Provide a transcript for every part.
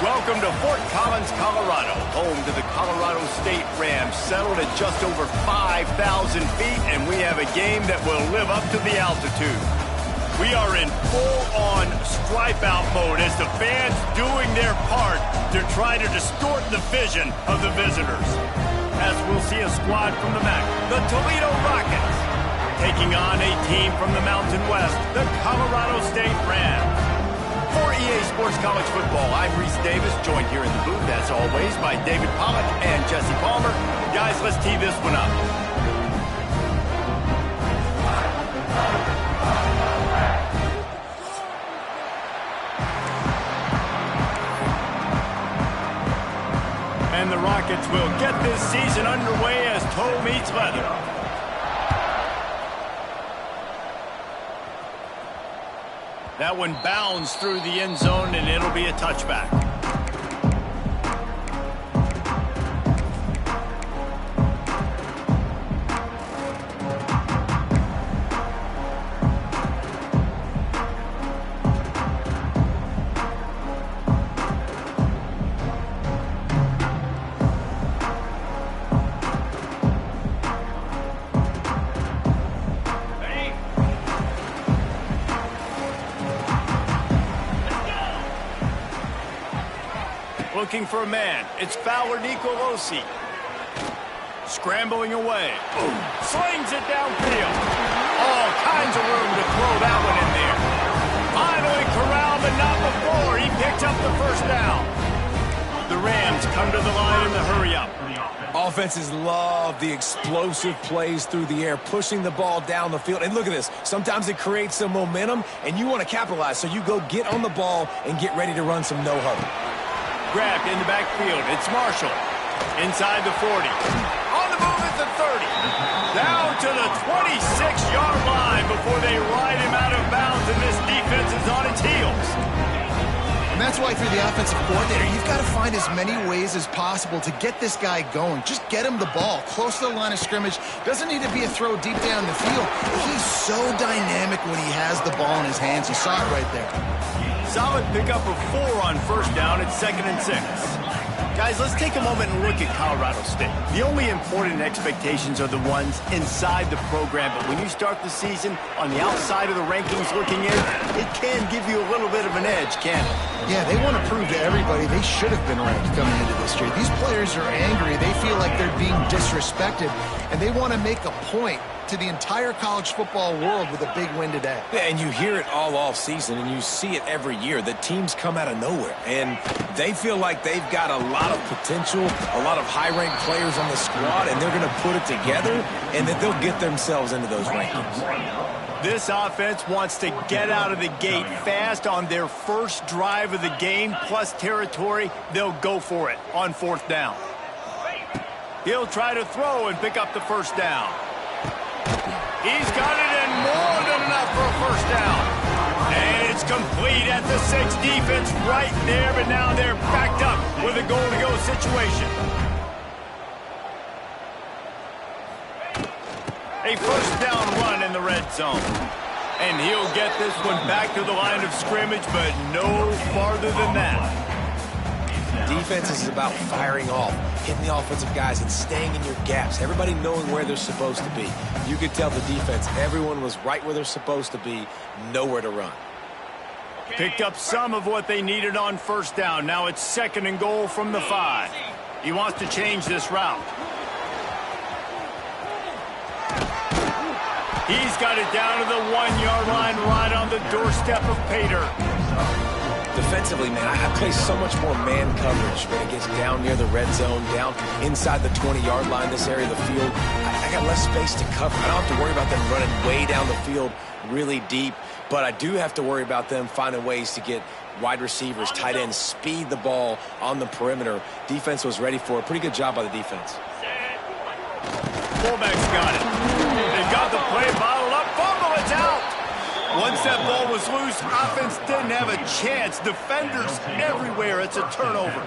Welcome to Fort Collins, Colorado, home to the Colorado State Rams, settled at just over 5,000 feet, and we have a game that will live up to the altitude. We are in full-on stripe-out mode as the fans doing their part to try to distort the vision of the visitors. As we'll see a squad from the MAC, the Toledo Rockets, taking on a team from the Mountain West, the Colorado State Rams. For EA Sports College Football, I'm Reese Davis, joined here in the booth, as always, by David Pollack and Jesse Palmer. Guys, let's tee this one up. And the Rockets will get this season underway as toe meets leather. That one bounds through the end zone, and it'll be a touchback. Looking for a man. It's Fowler Nicolosi. Scrambling away. Boom. Slings it downfield. All kinds of room to throw that one in there. Finally corralled, but not before. He picks up the first down. The Rams come to the line in the hurry-up. Offenses love the explosive plays through the air, pushing the ball down the field. And look at this. Sometimes it creates some momentum, and you want to capitalize. So you go get on the ball and get ready to run some no-huddle. Grabbed in the backfield. It's Marshall. Inside the 40. On the move at the 30. Down to the 26-yard line before they ride him out of bounds, and this defense is on its heels. And that's why, through the offensive coordinator, you've got to find as many ways as possible to get this guy going. Just get him the ball close to the line of scrimmage. Doesn't need to be a throw deep down the field. He's so dynamic when he has the ball in his hands. You saw it right there. Solid pickup of 4 on first down at 2nd and 6. Guys, let's take a moment and look at Colorado State. The only important expectations are the ones inside the program, but when you start the season on the outside of the rankings looking in, it can give you a little bit of an edge, can't it? Yeah, they want to prove to everybody they should have been ranked coming into this year. These players are angry. They feel like they're being disrespected, and they want to make a point to the entire college football world with a big win today. Yeah, and you hear it all off season, and you see it every year. The teams come out of nowhere, and they feel like they've got a lot of potential, a lot of high-ranked players on the squad, and they're going to put it together, and that they'll get themselves into those rankings. This offense wants to get out of the gate fast on their first drive of the game, plus territory. They'll go for it on 4th down. He'll try to throw and pick up the first down. He's got it in more than enough for a first down. And it's complete at the 6. Defense right there, but now they're backed up with a goal-to-go situation. A first down run in the red zone. And he'll get this one back to the line of scrimmage, but no farther than that. Defense is about firing off, hitting the offensive guys, and staying in your gaps. Everybody knowing where they're supposed to be. You could tell the defense, everyone was right where they're supposed to be, nowhere to run. Picked up some of what they needed on first down. Now it's 2nd and goal from the 5. He wants to change this route. He's got it down to the 1-yard line, right on the doorstep of Pater. Defensively, man, I place so much more man coverage when it gets down near the red zone, down inside the 20-yard line, this area of the field. I got less space to cover. I don't have to worry about them running way down the field really deep, but I do have to worry about them finding ways to get wide receivers, tight ends, speed the ball on the perimeter. Defense was ready for it. Pretty good job by the defense. Fullback's got it. They've got the play bottled up. Fumble, it's out. Once that ball was loose, offense didn't have a chance. Defenders everywhere. It's a turnover.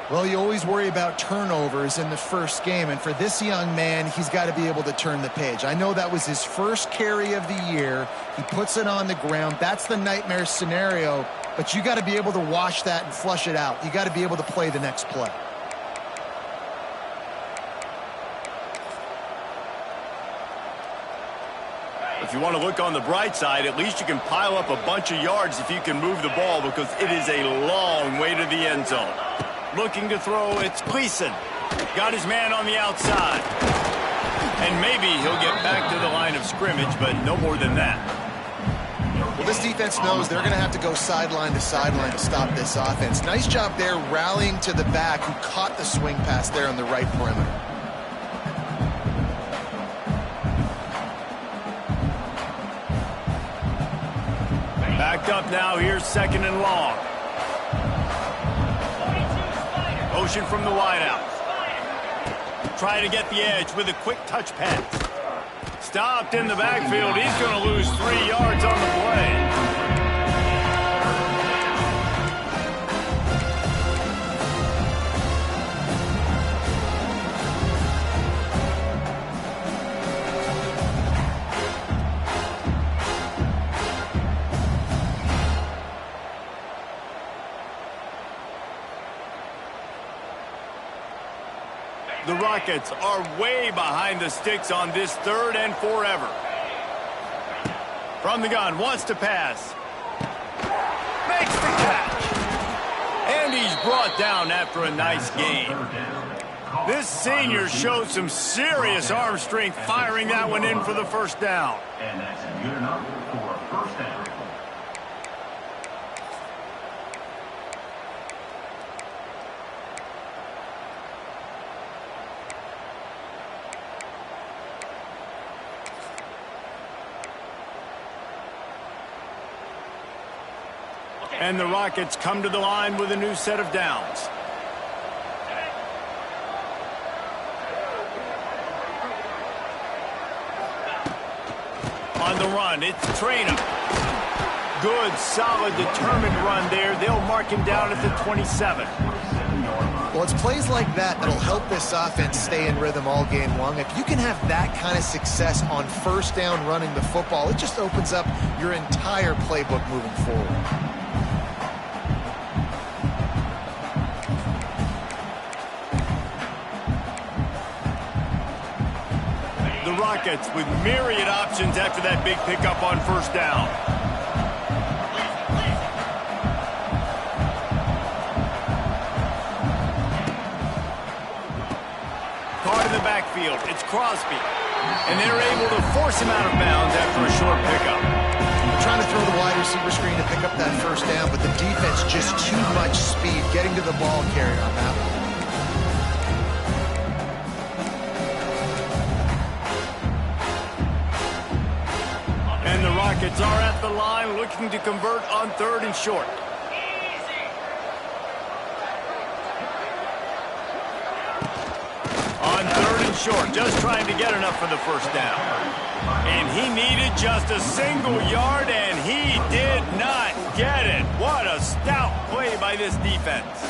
Well, you always worry about turnovers in the first game, and for this young man, he's got to be able to turn the page. I know that was his first carry of the year. He puts it on the ground. That's the nightmare scenario. but you got to be able to wash that and flush it out. You got to be able to play the next play. If you want to look on the bright side, at least you can pile up a bunch of yards if you can move the ball, because it is a long way to the end zone. Looking to throw, it's Gleason. Got his man on the outside. And maybe he'll get back to the line of scrimmage, but no more than that. Well, this defense knows they're going to have to go sideline to sideline to stop this offense. Nice job there rallying to the back who caught the swing pass there on the right perimeter. Backed up now, here's 2nd and long. Motion from the wideout. Try to get the edge with a quick touch pass. Stopped in the backfield. He's going to lose 3 yards on the play. The Rockets are way behind the sticks on this 3rd and forever. From the gun, wants to pass. Makes the catch. And he's brought down after a nice game. This senior showed some serious arm strength firing that one in for the first down. And that's good enough for a first down. And the Rockets come to the line with a new set of downs. On the run, it's Traynor. Good, solid, determined run there. They'll mark him down at the 27. Well, it's plays like that that'll help this offense stay in rhythm all game long. If you can have that kind of success on first down running the football, it just opens up your entire playbook moving forward. The Rockets with myriad options after that big pickup on first down. Caught in the backfield, it's Crosby. And they're able to force him out of bounds after a short pickup. They're trying to throw the wide receiver screen to pick up that first down, but the defense just too much speed getting to the ball carrier on that one. And the Rockets are at the line looking to convert on 3rd and short. On 3rd and short, just trying to get enough for the first down. And he needed just a single yard, and he did not get it. What a stout play by this defense.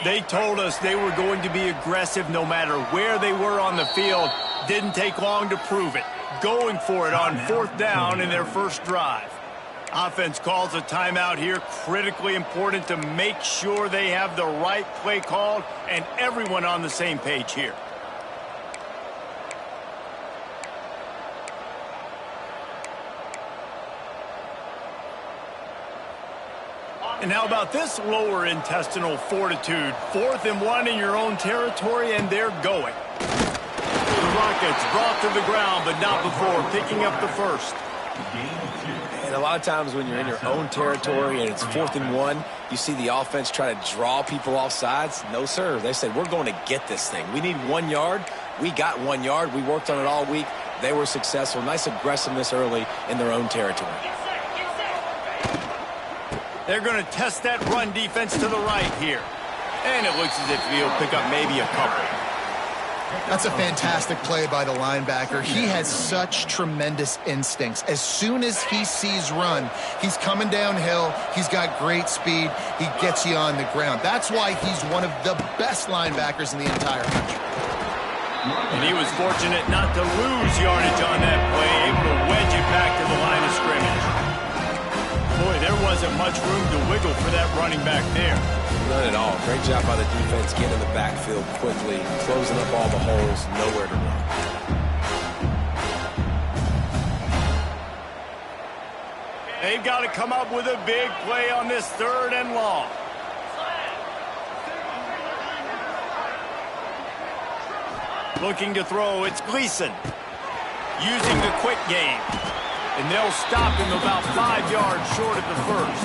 They told us they were going to be aggressive no matter where they were on the field. Didn't take long to prove it. Going for it on 4th down in their first drive. Offense calls a timeout here. Critically important to make sure they have the right play called and everyone on the same page here. And how about this lower intestinal fortitude? 4th and 1 in your own territory, and they're going. The Rockets brought to the ground, but not before picking up the first. And a lot of times when you're in your own territory and it's 4th and 1, you see the offense try to draw people off sides. No, sir. They say, we're going to get this thing. We need 1 yard. We got 1 yard. We worked on it all week. They were successful. Nice aggressiveness early in their own territory. They're going to test that run defense to the right here. And it looks as if he'll pick up maybe a couple. That's a fantastic play by the linebacker. He has such tremendous instincts. As soon as he sees run, he's coming downhill. He's got great speed. He gets you on the ground. That's why he's one of the best linebackers in the entire country. And he was fortunate not to lose yardage on that play, able to wedge it back to the line of scrimmage. Boy, there wasn't much room to wiggle for that running back there. None at all. Great job by the defense getting in the backfield quickly, closing up all the holes, nowhere to run. They've got to come up with a big play on this 3rd and long. Looking to throw, it's Gleason. Using the quick game. And they'll stop him about 5 yards short of the first.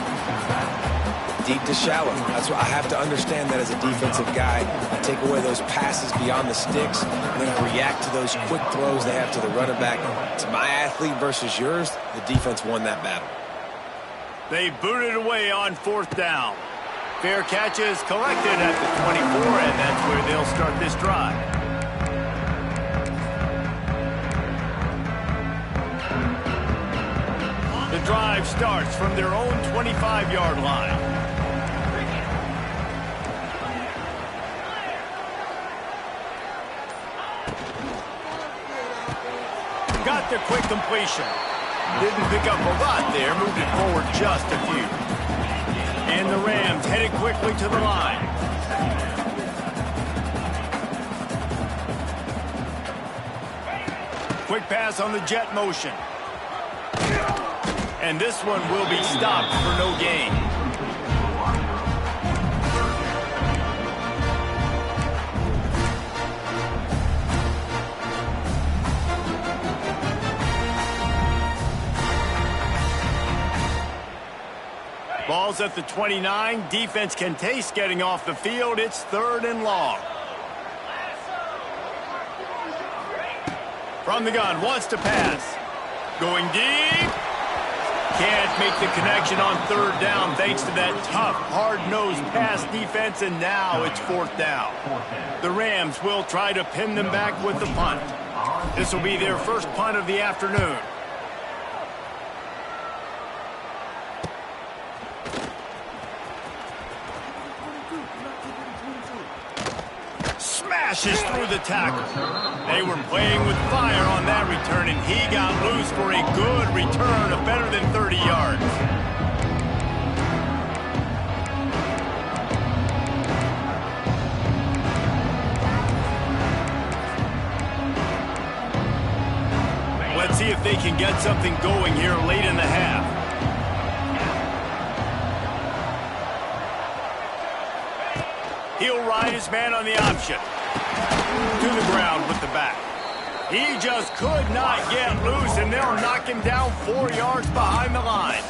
Deep to shallow. That's what I have to understand that as a defensive guy. I take away those passes beyond the sticks, and then I react to those quick throws they have to the running back. It's my athlete versus yours. The defense won that battle. They booted away on 4th down. Fair catch is collected at the 24, and that's where they'll start this drive. The drive starts from their own 25-yard line. Got the quick completion. Didn't pick up a lot there, moved it forward just a few. And the Rams headed quickly to the line. Quick pass on the jet motion. And this one will be stopped for no gain. Ball's at the 29. Defense can taste getting off the field. It's 3rd and long. From the gun, wants to pass. Going deep. Can't make the connection on 3rd down thanks to that tough, hard-nosed pass defense, and now it's 4th down. The Rams will try to pin them back with the punt. This will be their first punt of the afternoon. Smashes through the tackle. They were playing with fire on that return, and he got loose for a good return of better than 30 yards. Let's see if they can get something going here late in the half. He'll ride his man on the option. To the ground with the back. He just could not get loose, and they'll knock him down 4 yards behind the line.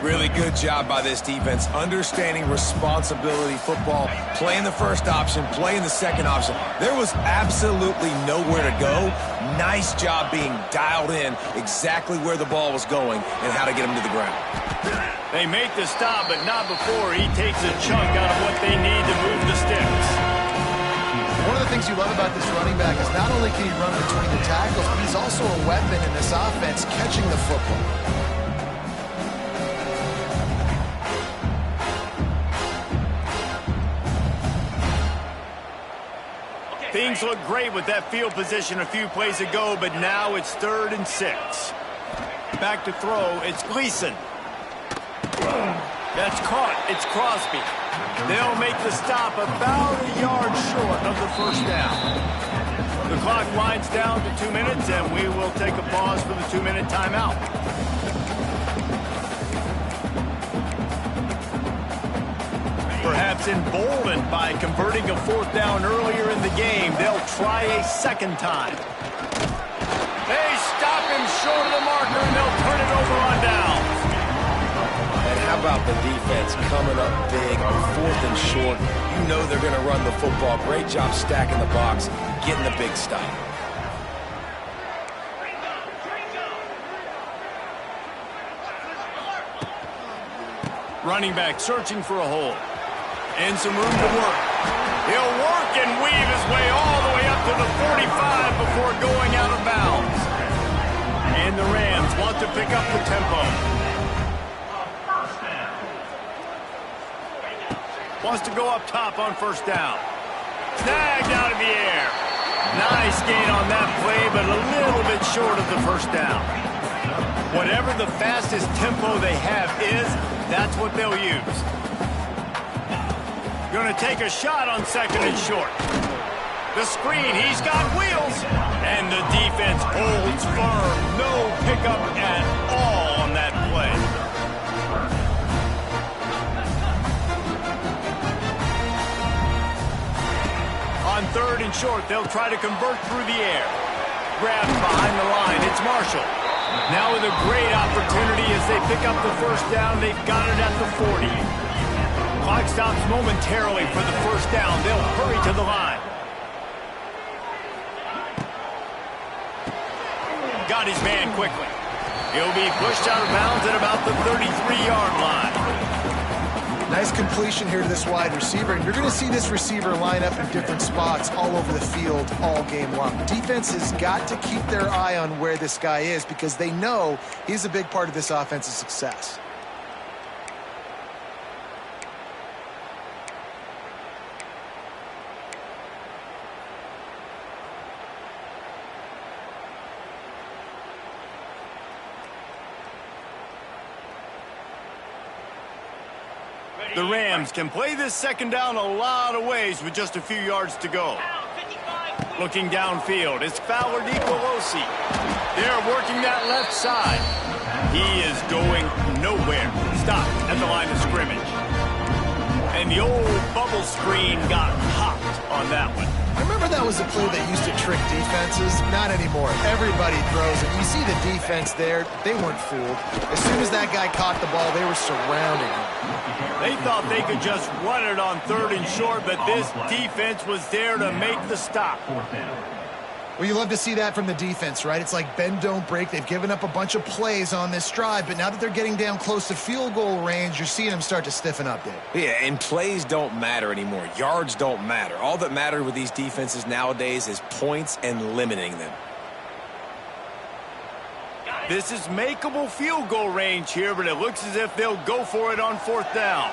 Really good job by this defense, understanding responsibility football, playing the first option, playing the second option. There was absolutely nowhere to go. Nice job being dialed in exactly where the ball was going and how to get him to the ground. They make the stop, but not before he takes a chunk out of what they need to move the sticks. One of the things you love about this running back is not only can he run between the tackles, but he's also a weapon in this offense catching the football. Things look great with that field position a few plays ago, but now it's 3rd and 6. Back to throw, it's Gleason. That's caught, it's Crosby. They'll make the stop about a yard short of the 1st down. The clock winds down to 2 minutes, and we will take a pause for the 2-minute timeout. Perhaps emboldened by converting a 4th down earlier in the game, they'll try a second time. They stop him short of the marker, and they'll turn it over on down. And how about the defense coming up big on 4th and short? You know they're going to run the football. Great job stacking the box, getting the big stop. Running back searching for a hole. And some room to work. He'll work and weave his way all the way up to the 45 before going out of bounds. And the Rams want to pick up the tempo. Wants to go up top on first down. Snagged out of the air. Nice gain on that play, but a little bit short of the first down. Whatever the fastest tempo they have is, that's what they'll use. Going to take a shot on second and short. The screen, he's got wheels. And the defense holds firm. No pickup at all on that play. On third and short, they'll try to convert through the air. Grabbed behind the line, it's Marshall. Now with a great opportunity as they pick up the first down, they've got it at the 40. Clock stops momentarily for the first down. They'll hurry to the line. Got his man quickly. He'll be pushed out of bounds at about the 33-yard line. Nice completion here to this wide receiver, and you're going to see this receiver line up in different spots all over the field all game long. Defense has got to keep their eye on where this guy is because they know he's a big part of this offense's success. The Rams can play this second down a lot of ways with just a few yards to go. Looking downfield, it's Fowler DeColosi. They're working that left side. He is going nowhere. Stop at the line of scrimmage. And the old bubble screen got hopped on that one. I remember that was a play that used to trick defenses. Not anymore. Everybody throws it. You see the defense there. They weren't fooled. As soon as that guy caught the ball, they were surrounding him. They thought they could just run it on third and short, but this defense was there to make the stop. Well, you love to see that from the defense, right? It's like bend, don't break. They've given up a bunch of plays on this drive, but now that they're getting down close to field goal range, you're seeing them start to stiffen up there. Yeah, and plays don't matter anymore. Yards don't matter. All that matters with these defenses nowadays is points and limiting them. This is makeable field goal range here, but it looks as if they'll go for it on fourth down.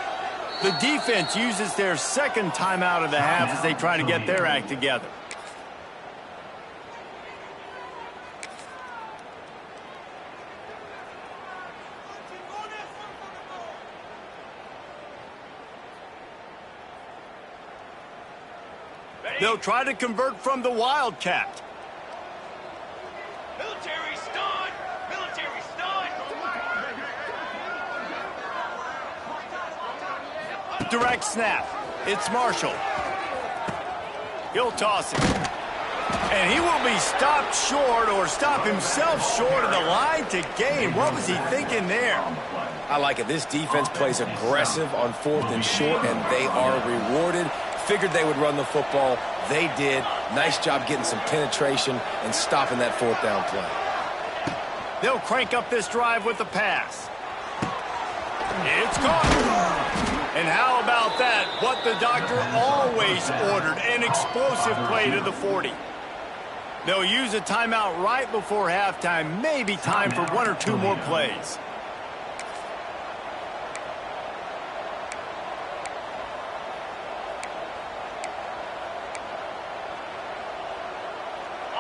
The defense uses their second timeout of the half as they try to get their act together. They'll try to convert from the Wildcat. Military stun! Military stun! Direct snap. It's Marshall. He'll toss it. And he will be stopped short or stop himself short of the line to gain. What was he thinking there? I like it. This defense plays aggressive on fourth and short, and they are rewarded. Figured they would run the football. They did. Nice job getting some penetration and stopping that fourth down play. They'll crank up this drive with the pass. It's caught. And how about that? What the doctor always ordered, an explosive play to the 40. They'll use a timeout right before halftime. Maybe time for one or two more plays.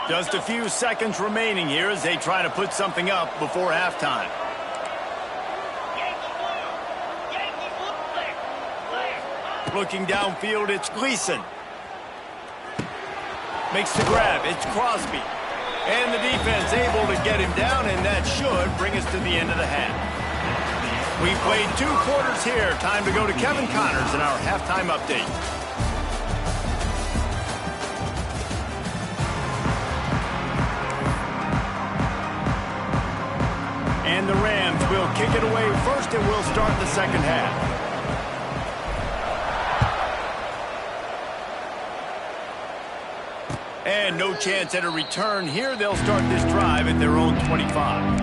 Just a few seconds remaining here as they try to put something up before halftime. Looking downfield, it's Gleason. Makes the grab, it's Crosby. And the defense able to get him down, and that should bring us to the end of the half. We've played 2 quarters here. Time to go to Kevin Connors in our halftime update. And the Rams will kick it away first, and we'll start the second half. And no chance at a return here. They'll start this drive at their own 25.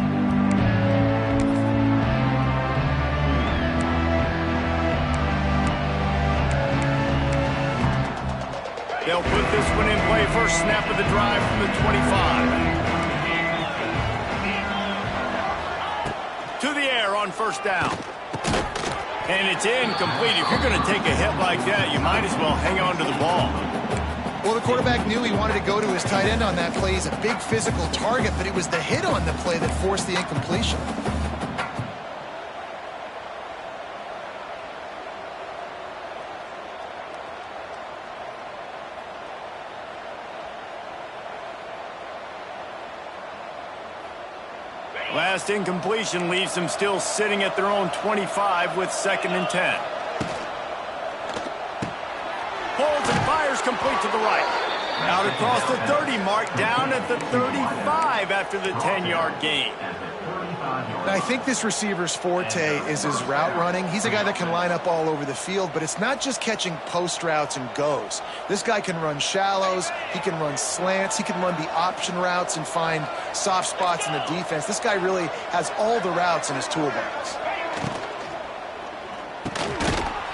They'll put this one in play. First snap of the drive from the 25. To the air on first down. And it's incomplete. If you're going to take a hit like that, you might as well hang on to the ball. Well, the quarterback knew he wanted to go to his tight end on that play. He's a big physical target, but it was the hit on the play that forced the incompletion. Last incompletion leaves them still sitting at their own 25 with 2nd and 10. Pulls and fires complete to the right. Out across the 30 mark, down at the 35 after the 10-yard gain. I think this receiver's forte is his route running. He's a guy that can line up all over the field, but it's not just catching post routes and goes. This guy can run shallows, he can run slants, he can run the option routes and find soft spots in the defense. This guy really has all the routes in his toolbox.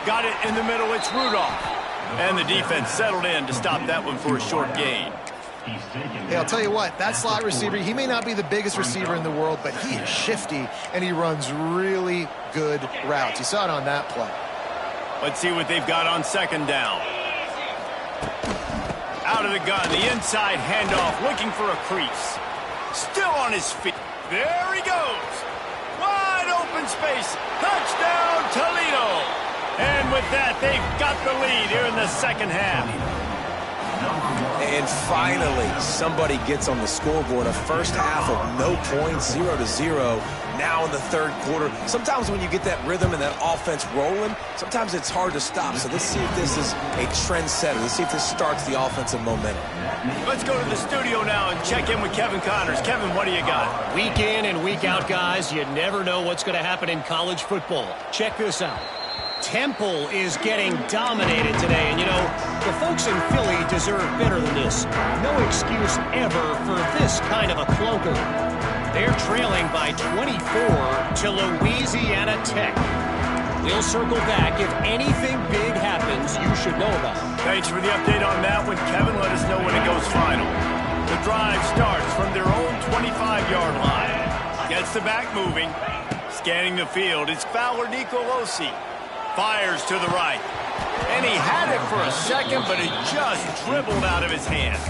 Got it in the middle, it's Rudolph. And the defense settled in to stop that one for a short gain. Hey, I'll tell you what, that slot receiver, he may not be the biggest receiver in the world, but he is shifty, and he runs really good routes. You saw it on that play. Let's see what they've got on 2nd down. Out of the gun, the inside handoff, looking for a crease. Still on his feet. There he goes. Wide open space. Touchdown, Toledo. And with that, they've got the lead here in the 2nd half. And finally, somebody gets on the scoreboard. A first half of no points, 0-0. Now in the 3rd quarter. Sometimes when you get that rhythm and that offense rolling, sometimes it's hard to stop. So let's see if this is a trendsetter. Let's see if this starts the offensive momentum. Let's go to the studio now and check in with Kevin Connors. Kevin, what do you got? Week in and week out, guys, you never know what's going to happen in college football. Check this out. Temple is getting dominated today, and you know, the folks in Philly deserve better than this. No excuse ever for this kind of a clunker. They're trailing by 24 to Louisiana Tech. We'll circle back. If anything big happens, you should know about it. Thanks for the update on that one, Kevin. Let us know when it goes final. The drive starts from their own 25-yard line. Gets the back moving. Scanning the field, it's Fowler Nicolosi. Fires to the right. And he had it for a second, but it just dribbled out of his hands.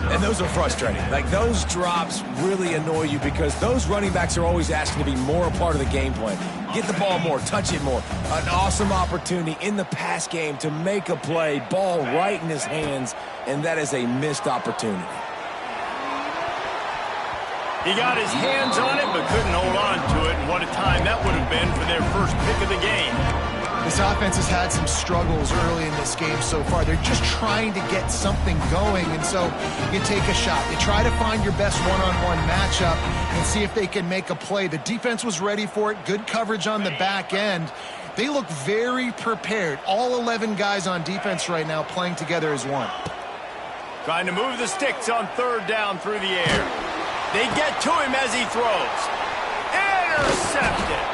And those are frustrating. Like, those drops really annoy you because those running backs are always asking to be more a part of the game plan. Get the ball more, touch it more. An awesome opportunity in the pass game to make a play, ball right in his hands, and that is a missed opportunity. He got his hands on it, but couldn't hold on to it, and what a time that would have been for their first pick of the game. This offense has had some struggles early in this game so far. They're just trying to get something going, and so you take a shot. You try to find your best one-on-one matchup and see if they can make a play. The defense was ready for it. Good coverage on the back end. They look very prepared. All 11 guys on defense right now playing together as one. Trying to move the sticks on 3rd down through the air. They get to him as he throws. Intercepted.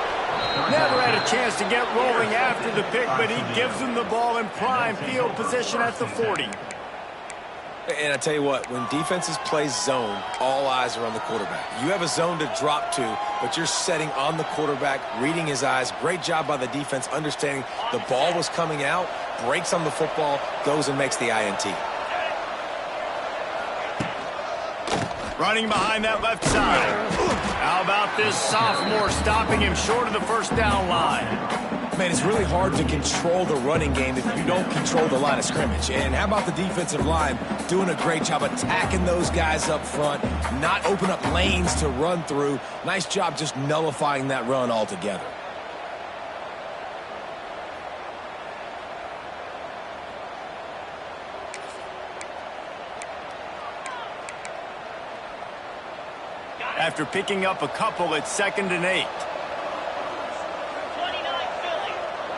Never had a chance to get rolling after the pick, but he gives them the ball in prime field position at the 40. And I tell you what, when defenses play zone, all eyes are on the quarterback. You have a zone to drop to, but you're setting on the quarterback, reading his eyes. Great job by the defense, understanding the ball was coming out, breaks on the football, goes and makes the INT. Running behind that left side. How about this sophomore stopping him short of the first down line? Man, it's really hard to control the running game if you don't control the line of scrimmage. And how about the defensive line doing a great job attacking those guys up front, not open up lanes to run through. Nice job just nullifying that run altogether. After picking up a couple at 2nd and 8.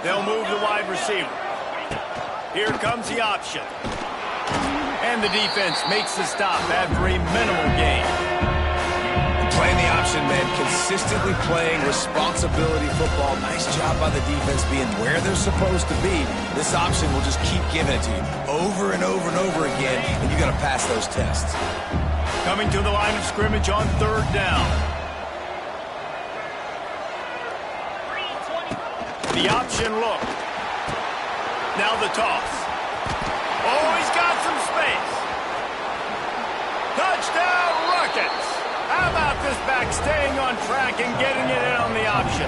They'll move the wide receiver. Here comes the option. And the defense makes the stop after a minimal gain. Playing the option option, man. Consistently playing responsibility football. Nice job by the defense being where they're supposed to be. This option will just keep giving it to you over and over and over again, and you got to pass those tests. Coming to the line of scrimmage on 3rd down. The option look. Now the toss. Oh, he's got some space. Touchdown, Rockets. How about this back staying on track and getting it in on the option?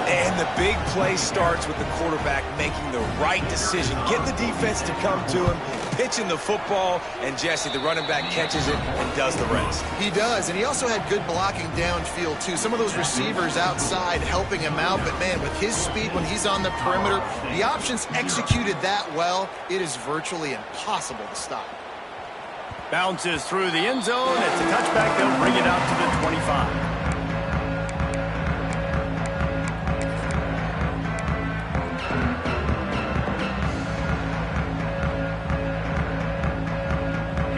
And the big play starts with the quarterback making the right decision, getting the defense to come to him, pitching the football, and Jesse, the running back, catches it and does the rest. He does, and he also had good blocking downfield, too. Some of those receivers outside helping him out, but, man, with his speed when he's on the perimeter, the options executed that well, it is virtually impossible to stop. Bounces through the end zone. It's a touchback. They'll bring it out to the 25.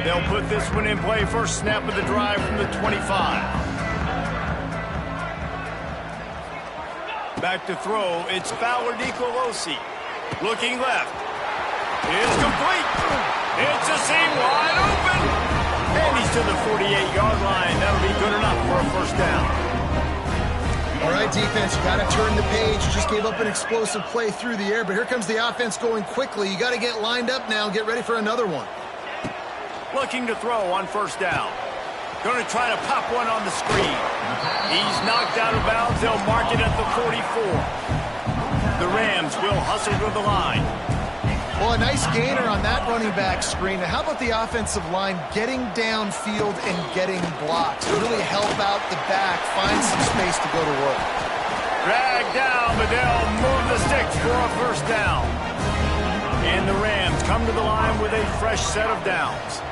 They'll put this one in play. First snap of the drive from the 25. Back to throw. It's Fowler Nicolosi. Looking left. It's complete. It's a seam wide open. And he's to the 48-yard line. That'll be good enough for a first down. All right, defense, you got to turn the page. You just gave up an explosive play through the air, but here comes the offense going quickly. You got to get lined up now and get ready for another one. Looking to throw on first down. Going to try to pop one on the screen. He's knocked out of bounds. They'll mark it at the 44. The Rams will hustle to the line. Well, a nice gainer on that running back screen. Now, how about the offensive line getting downfield and getting blocks to really help out the back, find some space to go to work? Drag down, but they'll move the sticks for a first down. And the Rams come to the line with a fresh set of downs.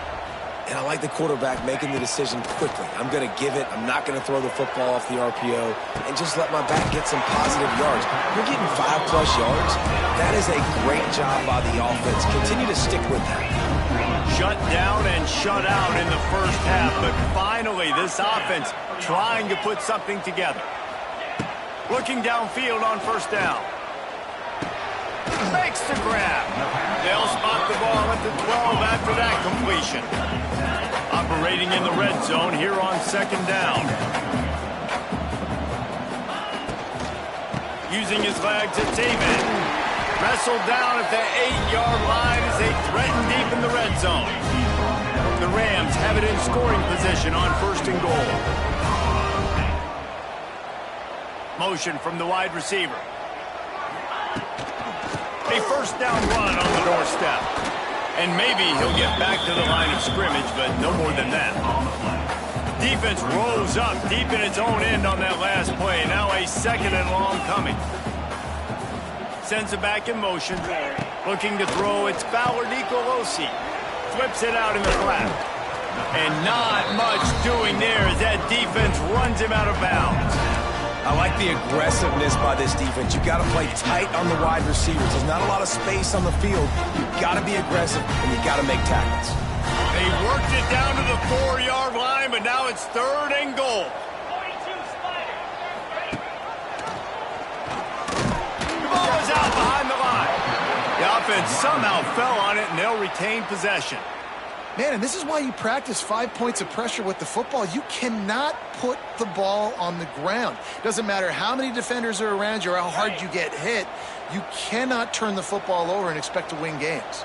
And I like the quarterback making the decision quickly. I'm going to give it. I'm not going to throw the football off the RPO and just let my back get some positive yards. You're getting 5+ yards. That is a great job by the offense. Continue to stick with that. Shut down and shut out in the first half, but finally this offense trying to put something together. Looking downfield on first down. Makes the grab. They'll spot the ball at the 12 after that completion. Operating in the red zone here on second down. Using his legs, it's David. Wrestled down at the 8-yard line as they threaten deep in the red zone. The Rams have it in scoring position on first and goal. Motion from the wide receiver. A first down run on the doorstep. And maybe he'll get back to the line of scrimmage, but no more than that. Defense rolls up deep in its own end on that last play. Now a second and long coming. Sends it back in motion. Looking to throw, it's Fowler Nicolosi. Flips it out in the flat. And not much doing there as that defense runs him out of bounds. I like the aggressiveness by this defense. You've got to play tight on the wide receivers. There's not a lot of space on the field. You've got to be aggressive, and you've got to make tackles. They worked it down to the 4-yard line, but now it's third and goal. The ball is out behind the line. The offense somehow fell on it, and they'll retain possession. Man, and this is why you practice 5 points of pressure with the football. You cannot put the ball on the ground. Doesn't matter how many defenders are around you or how hard you get hit. You cannot turn the football over and expect to win games.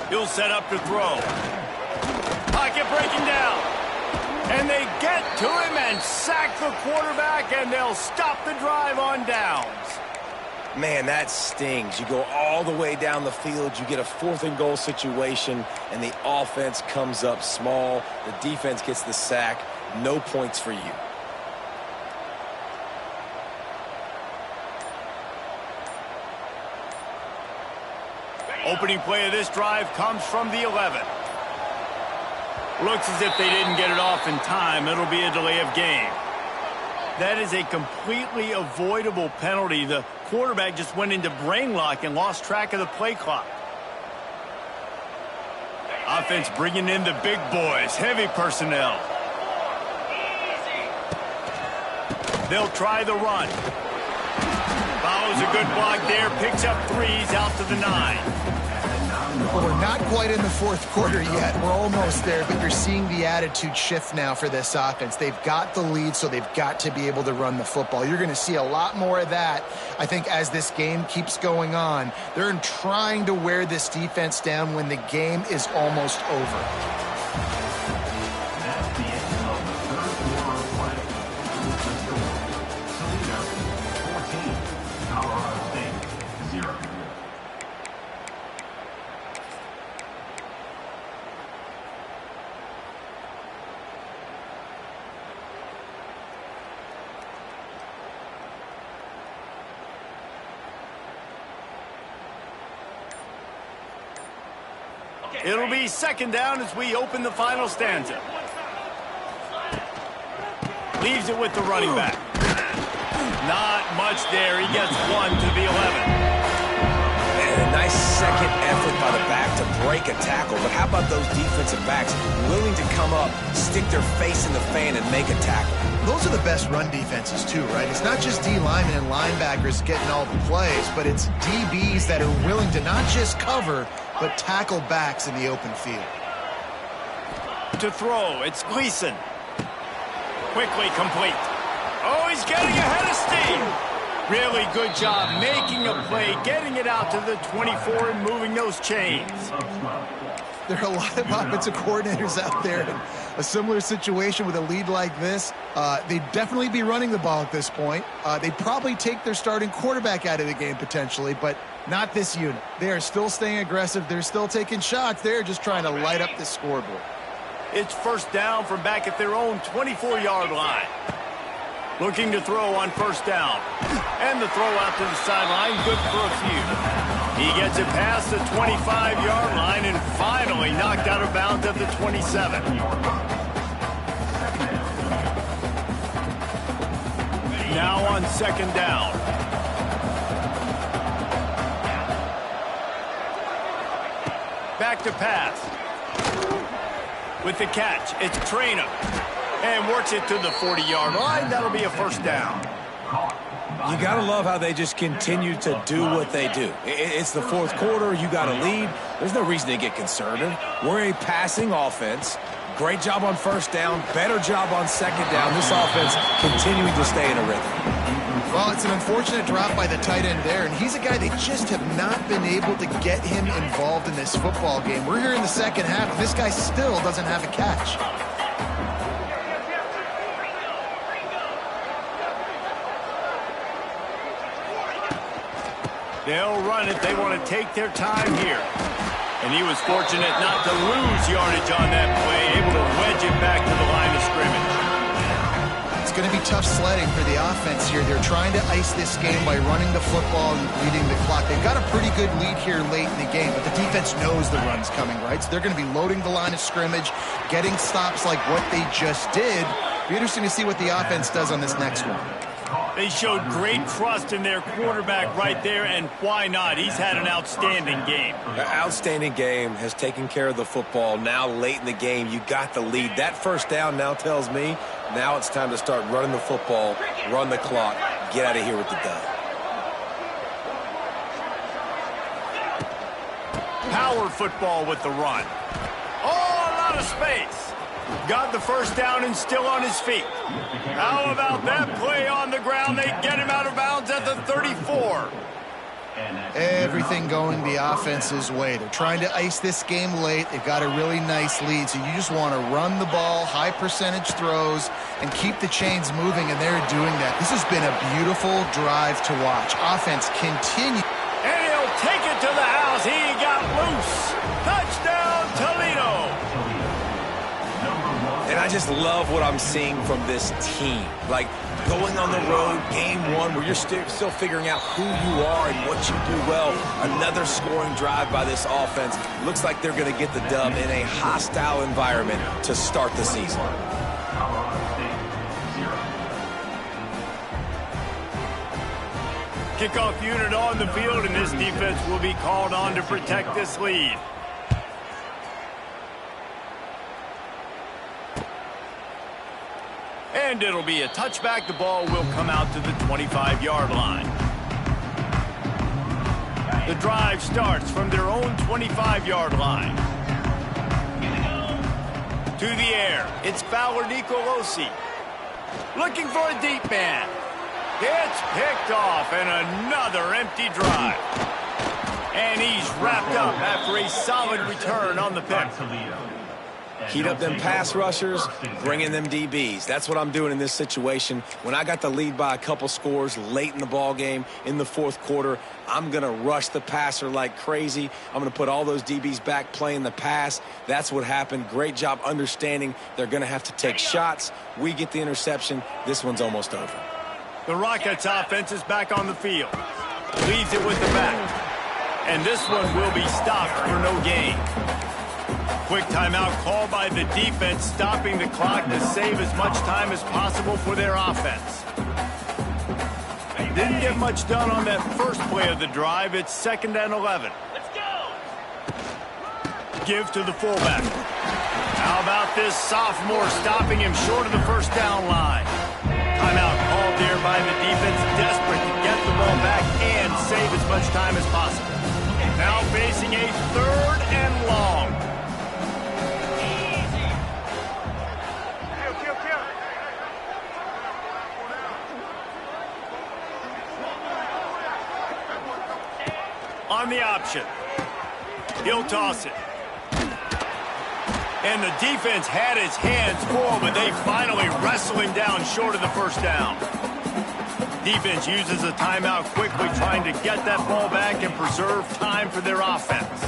He'll set up to throw. Pocket breaking down. And they get to him and sack the quarterback, and they'll stop the drive on downs. Man, that stings. You go all the way down the field, you get a 4th and goal situation, and the offense comes up small. The defense gets the sack. No points for you. Opening play of this drive comes from the 11. Looks as if they didn't get it off in time. It'll be a delay of game. That is a completely avoidable penalty. The quarterback just went into brain lock and lost track of the play clock. Offense bringing in the big boys, heavy personnel. They'll try the run. Follows a good block there. Picks up 3s out to the 9. Well, we're not quite in the fourth quarter yet. We're almost there, but you're seeing the attitude shift now for this offense. They've got the lead, so they've got to be able to run the football. You're going to see a lot more of that, I think, as this game keeps going on. They're trying to wear this defense down when the game is almost over. That's the end of the third quarter of play. Toledo 14, Colorado State 0. It'll be second down as we open the final stanza. Leaves it with the running back. Not much there. He gets 1 to the 11. And a nice second effort by the back to break a tackle. But how about those defensive backs willing to come up, stick their face in the fan, and make a tackle? Those are the best run defenses too, right? It's not just D linemen and linebackers getting all the plays, but it's DBs that are willing to not just cover, but tackle backs in the open field. To throw, it's Gleason. Quickly complete. Oh, he's getting ahead of steam. Really good job making a play, getting it out to the 24 and moving those chains. There are a lot of offensive coordinators out there in a similar situation with a lead like this. They'd definitely be running the ball at this point. They'd probably take their starting quarterback out of the game potentially, but not this unit. They are still staying aggressive. They're still taking shots. They're just trying to light up the scoreboard. It's first down from back at their own 24-yard line. Looking to throw on first down. And the throw out to the sideline, good for a few. He gets it past the 25-yard line and finally knocked out of bounds at the 27. Now on second down. Back to pass. With the catch, it's Traynor. And works it to the 40-yard line. That'll be a first down. You got to love how they just continue to do what they do. It's the fourth quarter. You got a lead. There's no reason to get conservative. We're a passing offense. Great job on first down. Better job on second down. This offense continuing to stay in a rhythm. Well, it's an unfortunate drop by the tight end there, and he's a guy they just have not been able to get him involved in this football game. We're here in the second half, and this guy still doesn't have a catch. They'll run it. They want to take their time here. And he was fortunate not to lose yardage on that play, able to wedge it back to the line of scrimmage. It's going to be tough sledding for the offense here. They're trying to ice this game by running the football and leading the clock. They've got a pretty good lead here late in the game, but the defense knows the run's coming, right? So they're going to be loading the line of scrimmage, getting stops like what they just did. Be interesting to see what the offense does on this next one. They showed great trust in their quarterback right there, and why not? He's had an outstanding game. An outstanding game, has taken care of the football. Now late in the game, you got the lead. That first down now tells me now it's time to start running the football, run the clock, get out of here with the dub. Power football with the run. Oh, a lot of space. Got the first down and still on his feet. How about that play on the ground? They get him out of bounds at the 34. Everything going the offense's way. They're trying to ice this game late. They've got a really nice lead, so you just want to run the ball, high percentage throws, and keep the chains moving, and they're doing that. This has been a beautiful drive to watch. Offense continue. And he'll take it to the house. He got loose. Touchdown, Toledo. And I just love what I'm seeing from this team. Like, going on the road, game one, where you're still figuring out who you are and what you do well. Another scoring drive by this offense. Looks like they're going to get the dub in a hostile environment to start the season. Kickoff unit on the field, and this defense will be called on to protect this lead. And it'll be a touchback. The ball will come out to the 25-yard line. The drive starts from their own 25-yard line. To the air, it's Fowler Nicolosi. Looking for a deep man. It's picked off, and another empty drive. And he's wrapped up after a solid return on the pick. Heat up them pass rushers, bring in them DBs. That's what I'm doing in this situation. When I got the lead by a couple scores late in the ball game in the fourth quarter, I'm going to rush the passer like crazy. I'm going to put all those DBs back playing the pass. That's what happened. Great job understanding they're going to have to take shots. We get the interception. This one's almost over. The Rockets offense is back on the field. Leaves it with the back. And this one will be stopped for no gain. Quick timeout called by the defense, stopping the clock to save as much time as possible for their offense. Didn't get much done on that first play of the drive. It's 2nd and 11. Let's go! Give to the fullback. How about this sophomore stopping him short of the first down line? Timeout called there by the defense, desperate to get the ball back and save as much time as possible. Now facing a 3rd and long. On the option. He'll toss it. And the defense had his hands full, but they finally wrestle him down short of the first down. Defense uses a timeout quickly, trying to get that ball back and preserve time for their offense.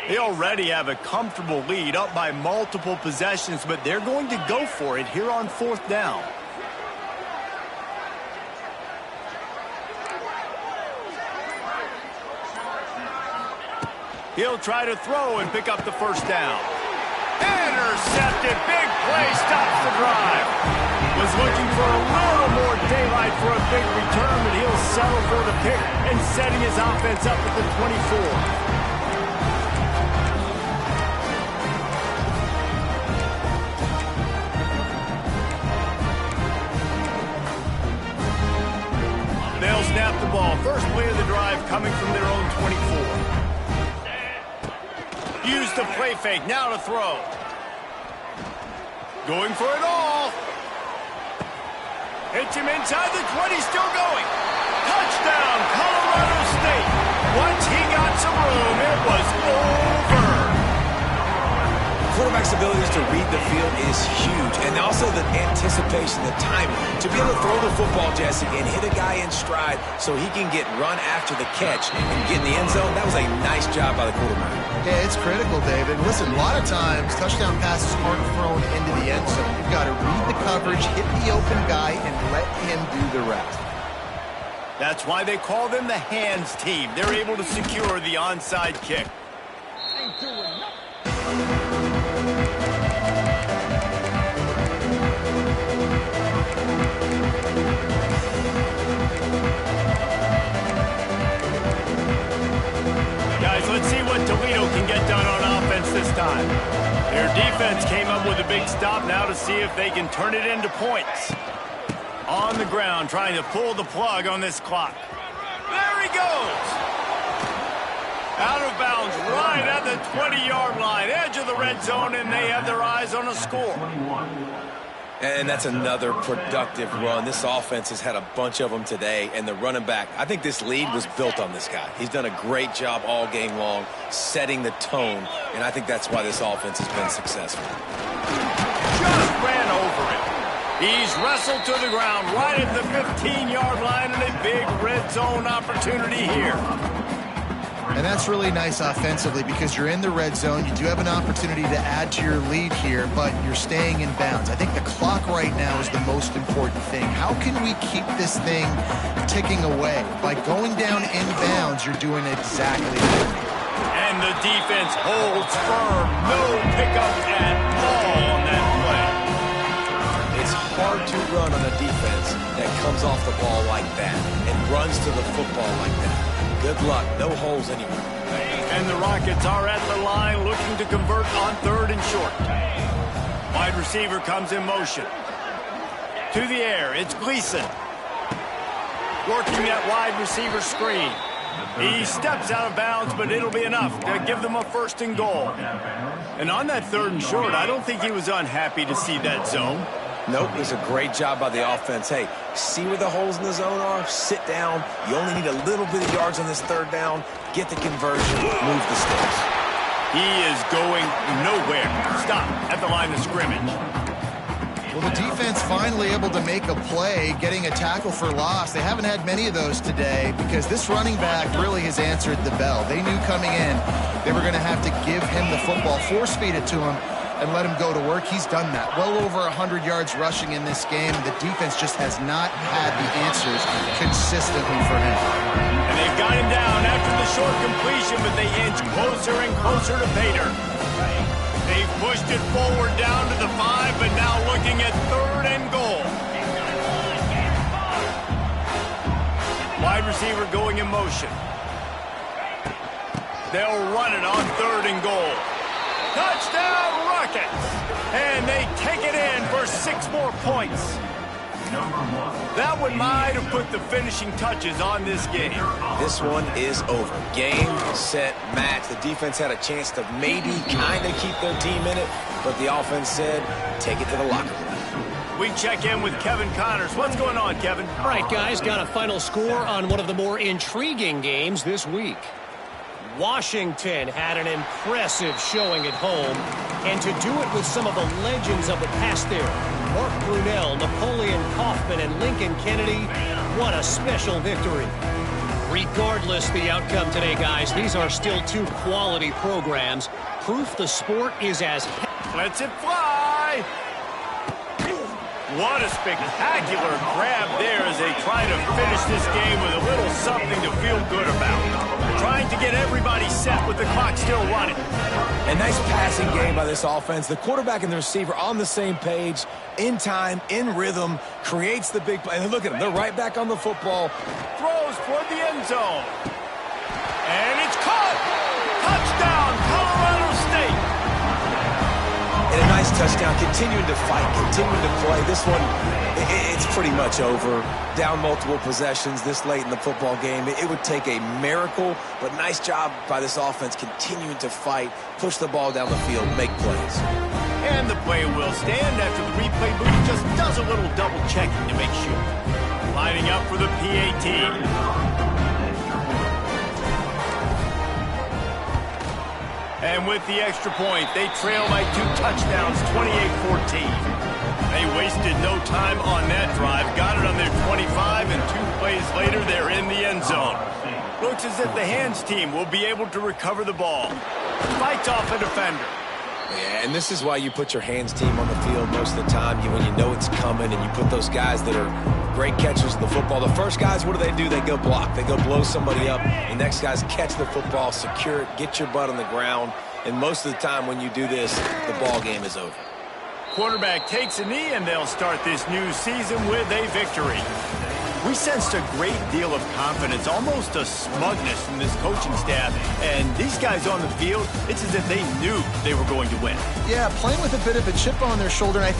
They already have a comfortable lead, up by multiple possessions, but they're going to go for it here on 4th down. He'll try to throw and pick up the first down. Intercepted. Big play. Stops the drive. Was looking for a little more daylight for a big return, but he'll settle for the pick and setting his offense up at the 24. They'll snap the ball. First play of the drive coming from their own 24. Use the play fake, now to throw. Going for it all. Hits him inside the 20, still going. Touchdown, Colorado State. Once he got some room, it was over. Quarterback's abilities to read the field is huge, and also the anticipation, the timing. To be able to throw the football, Jesse, and hit a guy in stride so he can get run after the catch and get in the end zone, that was a nice job by the quarterback. Yeah, it's critical, David. Listen, a lot of times, touchdown passes aren't thrown into the end zone. You've got to read the coverage, hit the open guy, and let him do the rest. That's why they call them the hands team. They're able to secure the onside kick. Let's see what Toledo can get done on offense this time. Their defense came up with a big stop now to see if they can turn it into points. On the ground, trying to pull the plug on this clock. There he goes! Out of bounds, right at the 20-yard line, edge of the red zone, and they have their eyes on a score. And that's another productive run. This offense has had a bunch of them today, and the running back, I think this lead was built on this guy. He's done a great job all game long, setting the tone, and I think that's why this offense has been successful. Just ran over it. He's wrestled to the ground right at the 15-yard line, and a big red zone opportunity here. And that's really nice offensively because you're in the red zone. You do have an opportunity to add to your lead here, but you're staying in bounds. I think the clock right now is the most important thing. How can we keep this thing ticking away? By going down in bounds, you're doing exactly that. And the defense holds firm. No pickup at all on that play. It's hard to run on a defense that comes off the ball like that and runs to the football like that. Good luck. No holes anywhere. And the Rockets are at the line looking to convert on 3rd and short. Wide receiver comes in motion. To the air, it's Gleason. Working that wide receiver screen. He steps out of bounds, but it'll be enough to give them a 1st and goal. And on that 3rd and short, I don't think he was unhappy to see that zone. Nope, it was a great job by the offense. Hey, see where the holes in the zone are? Sit down. You only need a little bit of yards on this 3rd down. Get the conversion. Move the sticks. He is going nowhere. Stop at the line of scrimmage. Well, the defense finally able to make a play, getting a tackle for loss. They haven't had many of those today because this running back really has answered the bell. They knew coming in they were going to have to give him the football, force-feed it to him, and let him go to work. He's done that. Well over 100 yards rushing in this game. The defense just has not had the answers consistently for him. And they've got him down after the short completion, but they inch closer and closer to Pater. They've pushed it forward down to the 5, but now looking at 3rd and goal. Wide receiver going in motion. They'll run it on 3rd and goal. Touchdown Rockets! And they take it in for 6 more points. That one might have put the finishing touches on this game. This one is over. Game, set, match. The defense had a chance to maybe kind of keep their team in it, but the offense said, take it to the locker room. We check in with Kevin Connors. What's going on, Kevin? All right, guys, got a final score on one of the more intriguing games this week. Washington had an impressive showing at home, and to do it with some of the legends of the past there, Mark Brunell, Napoleon Kaufman, and Lincoln Kennedy, what a special victory. Regardless the outcome today, guys, these are still 2 quality programs. Proof the sport is as... Lets it fly! What a spectacular grab there as they try to finish this game with a little something to feel good about. Trying to get everybody set with the clock still running. A nice passing game by this offense. The quarterback and the receiver on the same page, in time, in rhythm, creates the big play. And look at them. They're right back on the football. Throws toward the end zone. And it's caught! Touchdown, Colorado State! And a nice touchdown, continuing to fight, continuing to play. This one, it's pretty much over. Down multiple possessions this late in the football game. It would take a miracle, but nice job by this offense continuing to fight, push the ball down the field, make plays. And the play will stand after the replay booth just does a little double checking to make sure. Lining up for the PAT. And with the extra point, they trail by 2 touchdowns, 28-14. They wasted no time on that drive, got it on their 25, and 2 plays later, they're in the end zone. Looks as if the hands team will be able to recover the ball. Fights off a defender. Yeah, and this is why you put your hands team on the field most of the time. When you know it's coming and you put those guys that are great catchers of the football. The first guys, what do? They go block. They go blow somebody up. The next guys catch the football, secure it, get your butt on the ground. And most of the time when you do this, the ball game is over. Quarterback takes a knee, and they'll start this new season with a victory. We sensed a great deal of confidence, almost a smugness from this coaching staff. And these guys on the field, it's as if they knew they were going to win. Yeah, playing with a bit of a chip on their shoulder. And I